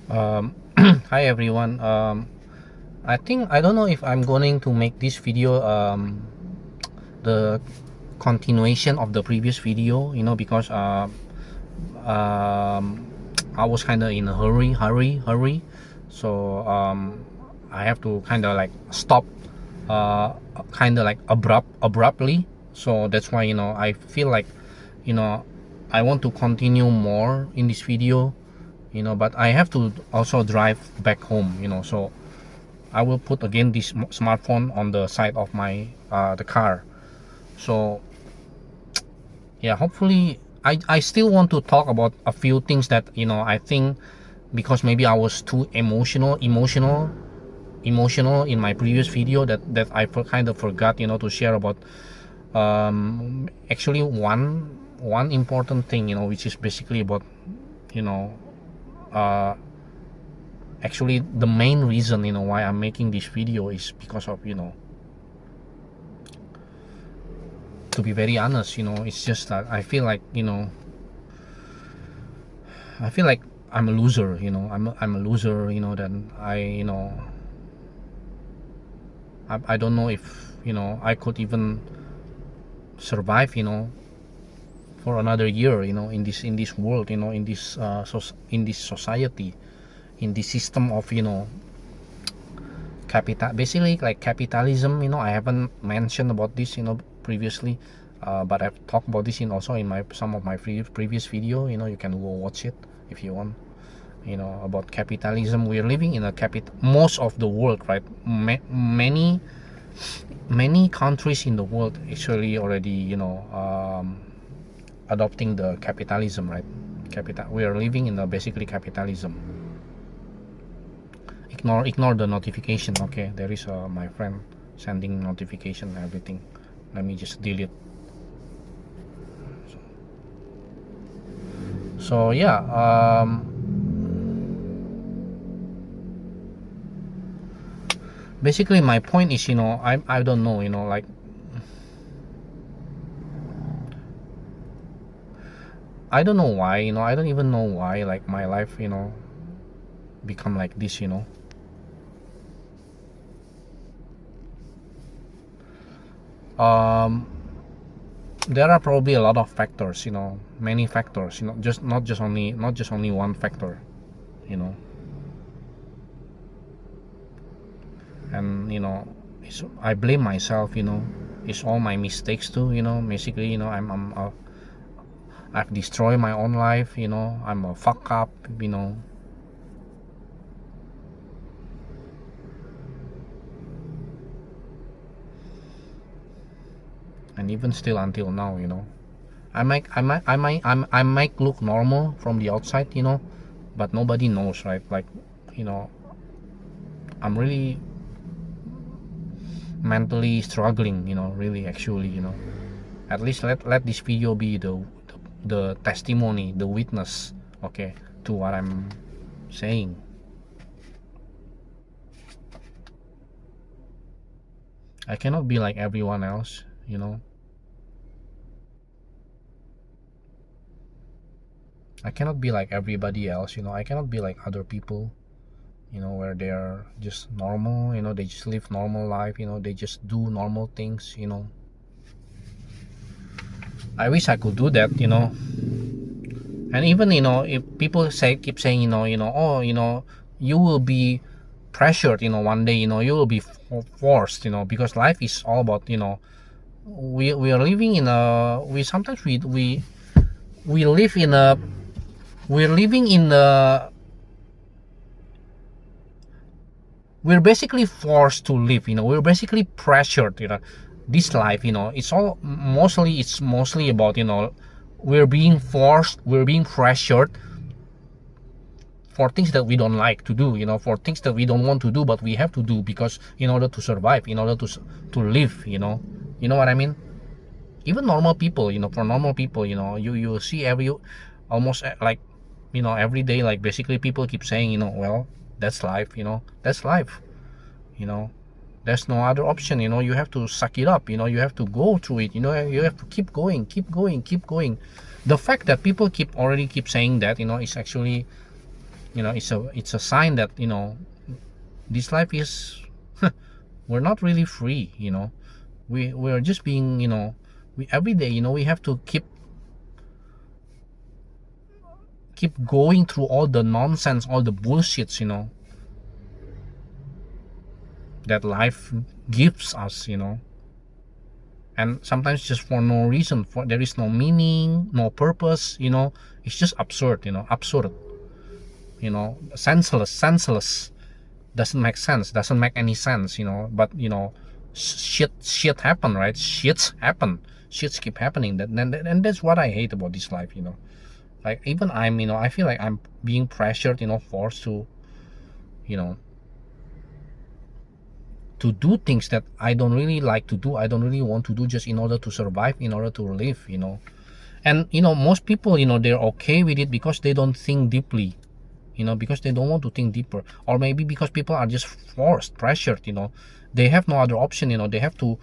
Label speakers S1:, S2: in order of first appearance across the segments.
S1: Hi everyone. I don't know if I'm going to make this video the continuation of the previous video, because um, I was kind of in a hurry. So I have to kind of like stop, uh, kind of like abruptly. So that's why I feel like you know I want to continue more in this video, but I have to also drive back home, so I will put again this smartphone on the side of my the car. So yeah, hopefully I still want to talk about a few things that I think, because maybe I was too emotional in my previous video, that I kind of forgot to share about actually one important thing, which is basically about you know uh, actually the main reason why I'm making this video is because of to be very honest, it's just that I feel like I'm a loser. I'm a loser. Then I don't know if I could even survive for another year in this world, in this society, in this system of capital, basically like capitalism. I haven't mentioned about this previously, but I've talked about this also in some of my previous video. You can go watch it if you want, about capitalism. We're living in a most of the world, right? Many countries in the world actually already adopting the capitalism, right? We are living in a basically capitalism. Ignore the notification. Okay, there is my friend sending notification and everything. Let me just delete. So yeah, basically my point is I don't know, like I don't know why, I don't even know why, like my life become like this. There are probably a lot of factors, many factors, just not just only one factor, and I blame myself. It's all my mistakes too. Basically, I've destroyed my own life. I'm a fuck up. And even still until now, I might look normal from the outside, but nobody knows, right? Like, I'm really mentally struggling, really, actually, at least let this video be the testimony, the witness, okay, to what I'm saying. I cannot be like everyone else. I cannot be like everybody else. I cannot be like other people, where they're just normal. They just live normal life. They just do normal things. I wish I could do that. And even if people keep saying oh, you will be pressured, one day, you will be forced, because life is all about, we are living in a, we sometimes we live in a, we're living in a, we're basically forced to live, we're basically pressured, this life, it's mostly about, we're being forced, we're being pressured for things that we don't like to do, for things that we don't want to do, but we have to do, because in order to survive, in order to live, you know what I mean. Even normal people, for normal people, you see almost like, every day, like basically people keep saying, well, that's life, that's life, there's no other option, you have to suck it up, you have to go through it, you have to keep going. The fact that people keep saying that, is actually it's a sign that this life is we're not really free. We're just being, we every day, we have to keep going through all the nonsense, all the bullshits, that life gives us, and sometimes just for no reason, for there is no meaning, no purpose, it's just absurd, absurd, senseless, doesn't make sense, doesn't make any sense, but shit happen, right? Shits keep happening. And that's what I hate about this life, like even I feel like I'm being pressured, forced to, you know to do things that I don't really like to do, I don't really want to do, just in order to survive, in order to live, and most people, they're okay with it because they don't think deeply, because they don't want to think deeper, or maybe because people are just forced, pressured, they have no other option, they have to,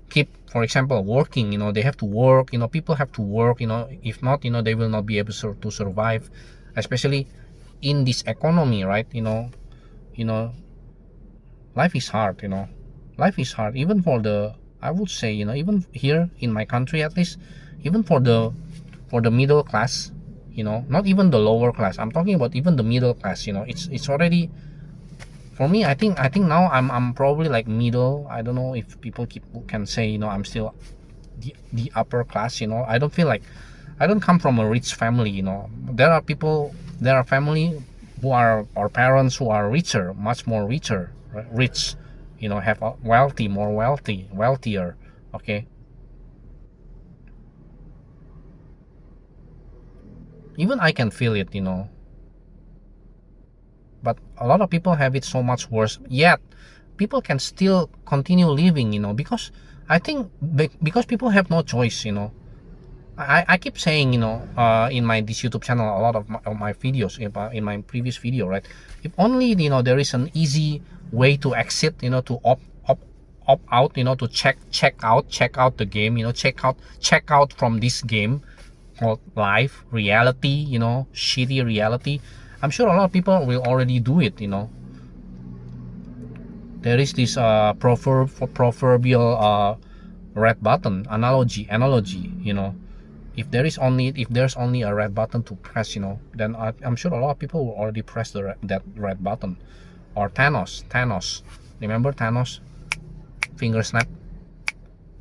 S1: keep, for example, working, they have to work, people have to work, if not, they will not be able to survive, especially in this economy, right? You know life is hard, life is hard, even for the, I would say, even here in my country, at least, even for the middle class, not even the lower class, I'm talking about even the middle class, it's already, for me, I think now I'm probably like middle. I don't know if people can say, I'm still the upper class, I don't feel like, I don't come from a rich family, there are family who are, or parents who are richer, much more richer, right? Rich, have a wealthy, more wealthier, okay. Even I can feel it, but a lot of people have it so much worse, yet people can still continue living, because I think because people have no choice, I keep saying, in my this YouTube channel, a lot of my videos, in my previous video, right? If only, there is an easy way to exit, to opt out, to check out the game, check out from this game called life, reality, shitty reality. I'm sure a lot of people will already do it, There is this proverbial red button analogy, if there's only a red button to press, then I'm sure a lot of people will already press that red button. Or Thanos, remember Thanos, finger snap?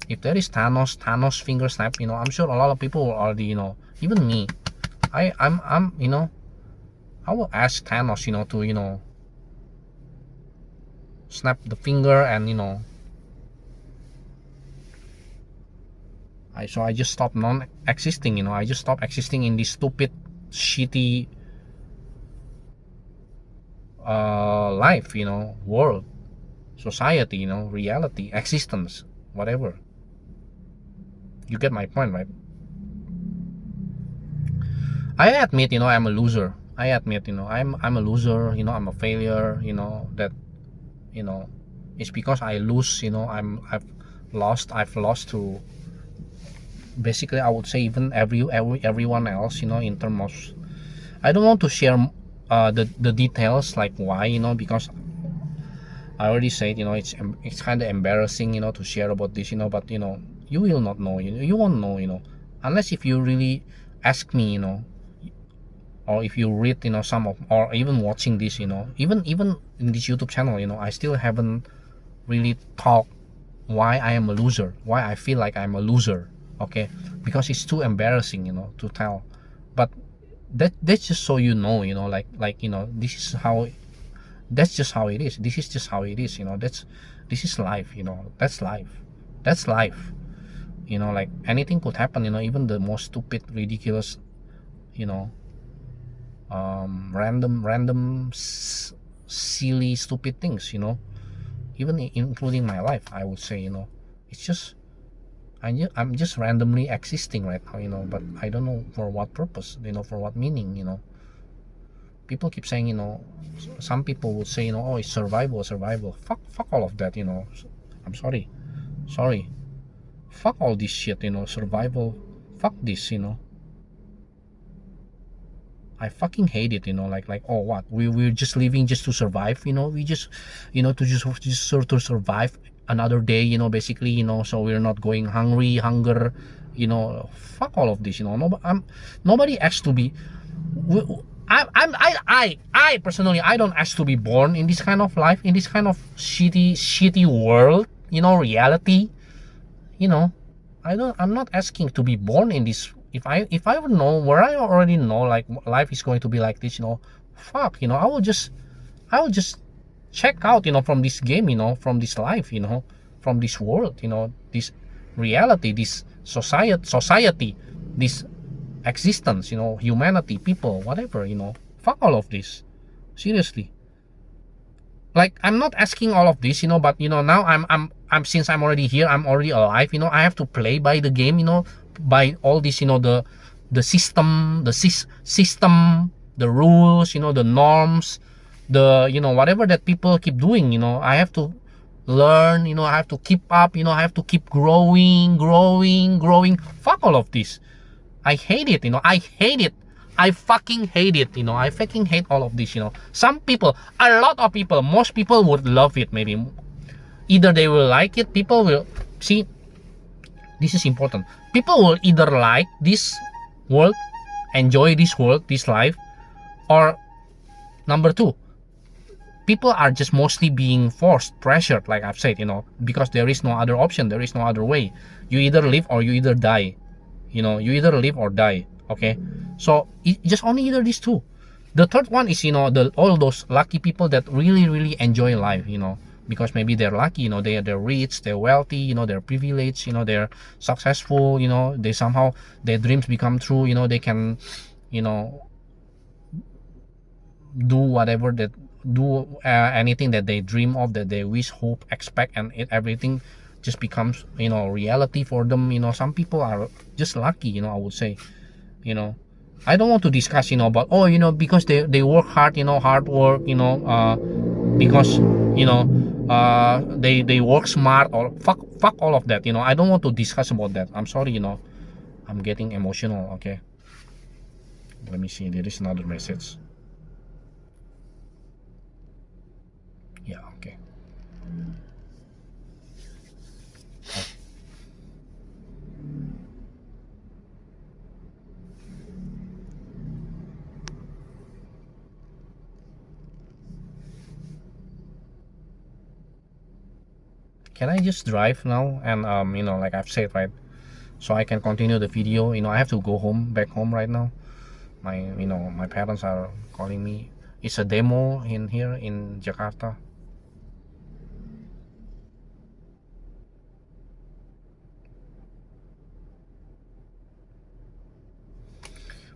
S1: If there is Thanos finger snap, I'm sure a lot of people will already, even me, I'm I will ask Thanos, to, snap the finger, and I just stop non-existing, I just stop existing in this stupid, shitty life, world, society, reality, existence, whatever. You get my point, right? I admit, I'm a loser. I admit, I'm a loser, I'm a failure, that, it's because I lose, I've lost to, basically, I would say, even everyone else, in terms of, I don't want to share the details, like why, because I already said, it's kind of embarrassing, to share about this, but you will not know, you won't know, unless if you really ask me, or if you read, some of, or even watching this, even in this YouTube channel, I still haven't really talked why I am a loser, why I feel like I'm a loser, okay, because it's too embarrassing, to tell. But that's just so like this is how, that's just how it is, this is just how it is, this is life, that's life, like anything could happen, even the most stupid, ridiculous, random silly, stupid things, even including my life, I would say, it's just, I'm just randomly existing right now, but I don't know for what purpose, for what meaning, people keep saying, some people would say, oh, it's survival, fuck all of that, I'm sorry, fuck all this shit, survival, fuck this, I fucking hate it, like, oh, what, we're just living just to survive, we just, to just sort of survive another day, basically, so we're not going hunger, fuck all of this, nobody asked to be, I personally, I don't ask to be born in this kind of life, in this kind of shitty world, reality, I'm not asking to be born in this. If I would know, where I already know, like, life is going to be like this, fuck, I will just check out, from this game, from this life, from this world, this reality, this society, this existence, humanity, people, whatever, fuck all of this, seriously. Like, I'm not asking all of this, but now I'm since I'm already here, I'm already alive, I have to play by the game, by all this, the system, system, the rules, the norms, the, whatever that people keep doing, I have to learn, I have to keep up, I have to keep growing. Fuck all of this. I hate it, I hate it. I fucking hate it, I fucking hate all of this, Some people, a lot of people, most people would love it, maybe. Either they will like it, people will, see, this is important. People will either like this world, enjoy this world, this life, or number two, people are just mostly being forced, pressured, like I've said, because there is no other option, there is no other way. You either live or you either die, you either live or die, okay? So just only either these two. The third one is, all those lucky people that really enjoy life, because maybe they're lucky, they're rich, they're wealthy, they're privileged, they're successful, they somehow, their dreams become true, they can, do whatever that, do anything that they dream of, that they wish, hope, expect, and everything just becomes, reality for them. Some people are just lucky, I would say, I don't want to discuss, about, oh, because they work hard, hard work, because, they work smart, or fuck all of that, I don't want to discuss about that. I'm sorry, I'm getting emotional. Okay, let me see, there is another message. Yeah, okay. Can I just drive now, and like I've said, right, so I can continue the video. I have to go back home right now. My parents are calling me. It's a demo in here in Jakarta.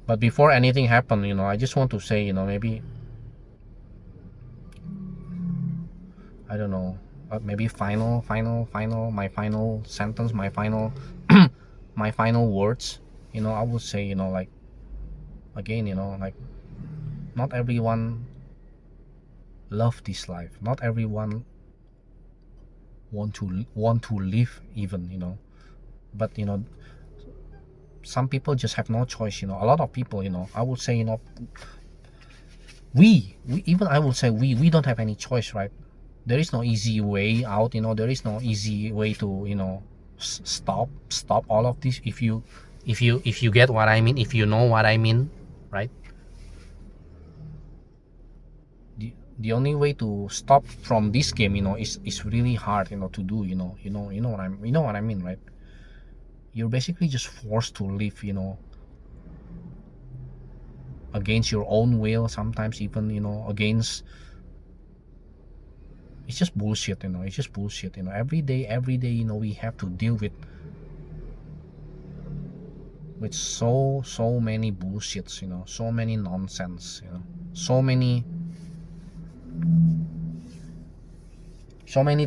S1: But before anything happened, I just want to say, maybe, I don't know, maybe final, my final sentence, my final my final words, I would say, like, again, like, not everyone love this life, not everyone want to live even, but some people just have no choice, a lot of people, I would say, we even, I would say, we don't have any choice, right? There is no easy way out, there is no easy way to, stop all of this, if you get what I mean, if you know what I mean, right? The only way to stop from this game, is really hard, to do, you know what I mean, right? You're basically just forced to live, against your own will, sometimes even, against, it's just bullshit, it's just bullshit, every day, we have to deal with so many bullshits, so many nonsense, so many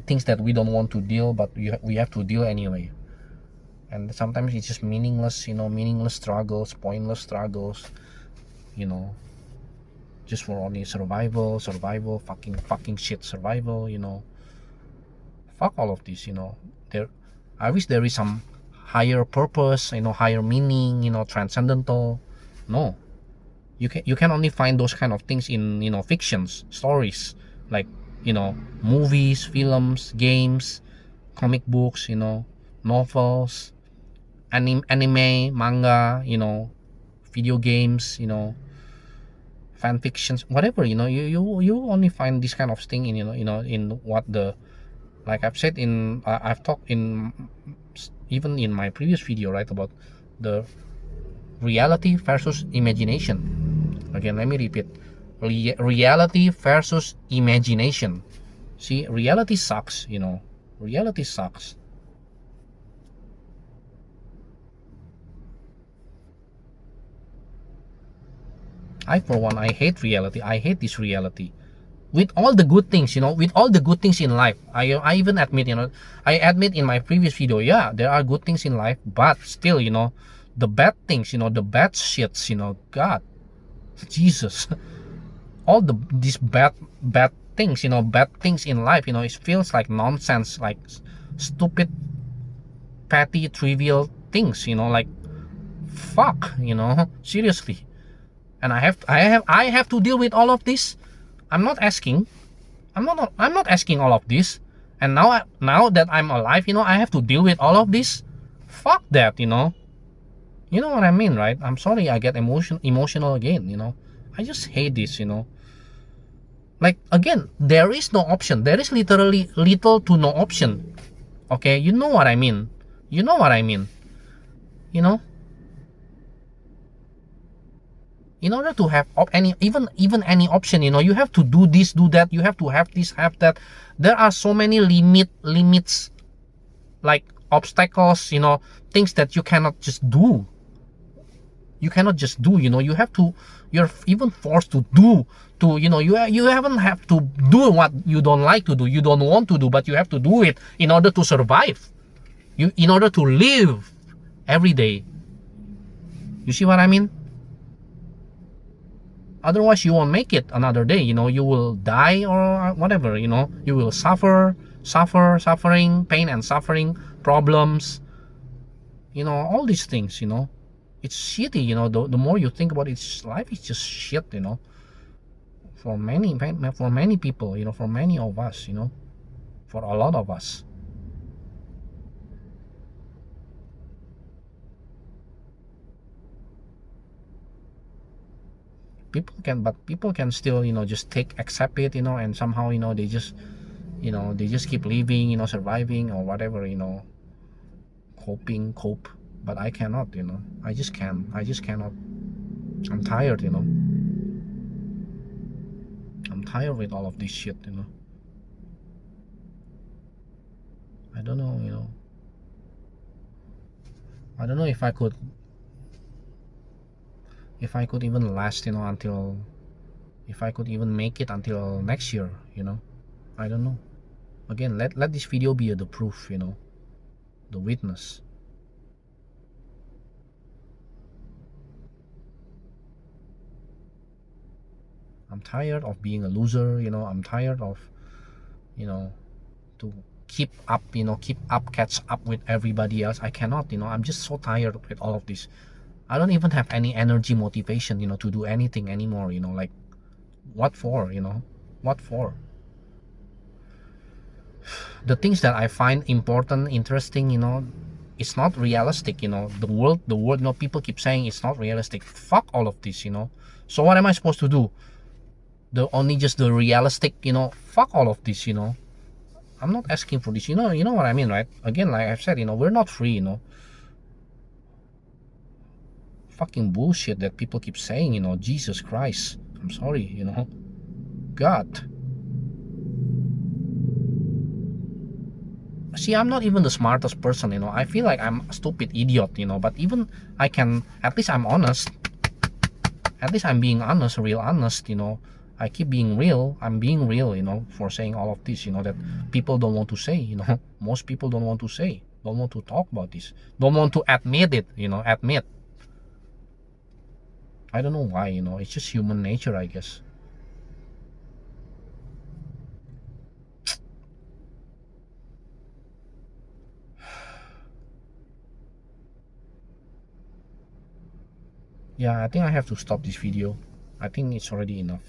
S1: things that we don't want to deal, but we have to deal anyway. And sometimes it's just meaningless, meaningless struggles, pointless struggles, just for only survival, fucking shit survival, fuck all of this, I wish there is some higher purpose, higher meaning, transcendental. No, You can only find those kind of things in, fictions, stories, like, movies, films, games, comic books, novels, anime, manga, video games, fan fictions, whatever. You only find this kind of thing in, in what the, like I've said in, I've talked in, even in my previous video, right, about the reality versus imagination. Again, let me repeat: reality versus imagination. See, reality sucks. Reality sucks. I, for one, I hate reality. I hate this reality. With all the good things, with all the good things in life, I even admit, I admit in my previous video, yeah, there are good things in life, but still, the bad things, the bad shits, God, Jesus, all these bad things, bad things in life, it feels like nonsense, like stupid, petty, trivial things, like fuck, seriously. And I have to deal with all of this. I'm not asking. I'm not asking all of this. And now that I'm alive, I have to deal with all of this. Fuck that, You know what I mean, right? I'm sorry I get emotional again, I just hate this, Like, again, there is no option. There is literally little to no option. Okay, you know what I mean. You know what I mean. You know? In order to have even any option, you have to do this, do that, you have to have this, have that. There are so many limits, like obstacles, things that you cannot just do. You cannot just do, you have to, you're even forced to do, to, you haven't have to do what you don't like to do, you don't want to do, but you have to do it in order to survive, in order to live every day. You see what I mean? Otherwise you won't make it another day, you will die or whatever, you will suffering, pain and suffering, problems, all these things, it's shitty, the more you think about it, life is just shit, for many people, for many of us, for a lot of us. People can still, just accept it, and somehow, they just keep living, surviving or whatever, cope. But I cannot, I just cannot. I'm tired, I'm tired with all of this shit, I don't know, I don't know if I could even last, until, if I could even make it until next year, I don't know. Again, let this video be the proof, the witness. I'm tired of being a loser, I'm tired of, to keep up, catch up with everybody else. I cannot, I'm just so tired with all of this. I don't even have any energy, motivation, to do anything anymore, like, what for, what for? The things that I find important, interesting, it's not realistic, the world, people keep saying it's not realistic. Fuck all of this, so what am I supposed to do? Just the realistic, fuck all of this, I'm not asking for this, you know what I mean, right? Again, like I've said, we're not free, fucking bullshit that people keep saying, Jesus Christ, I'm sorry, God. See, I'm not even the smartest person, I feel like I'm a stupid idiot, but even I can, at least I'm honest, at least I'm being honest, real honest, I keep being real, I'm being real, for saying all of this, that people don't want to say, most people don't want to say, don't want to talk about this, don't want to admit it, admit. I don't know why, it's just human nature, I guess. Yeah, I think I have to stop this video. I think it's already enough.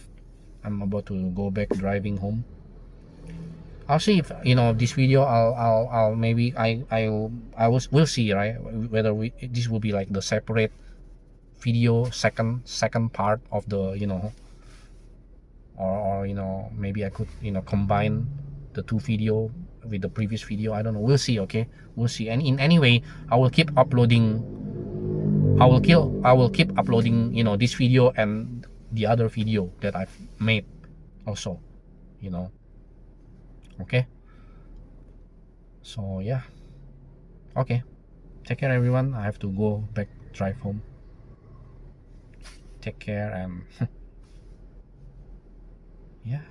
S1: I'm about to go back driving home. I'll see if this video. I'll maybe we'll see, right, whether this will be like the separate video, second part of the or maybe I could combine the two video with the previous video. I don't know. We'll see. Okay, we'll see. And in any way, I will keep uploading. I will keep uploading this video and the other video that I've made also. Okay. So yeah. Okay. Take care, everyone. I have to go back drive home. Take care and yeah.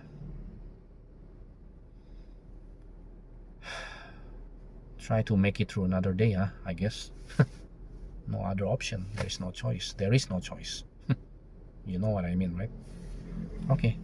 S1: Try to make it through another day, huh? I guess. No other option. There is no choice. You know what I mean, right? Okay.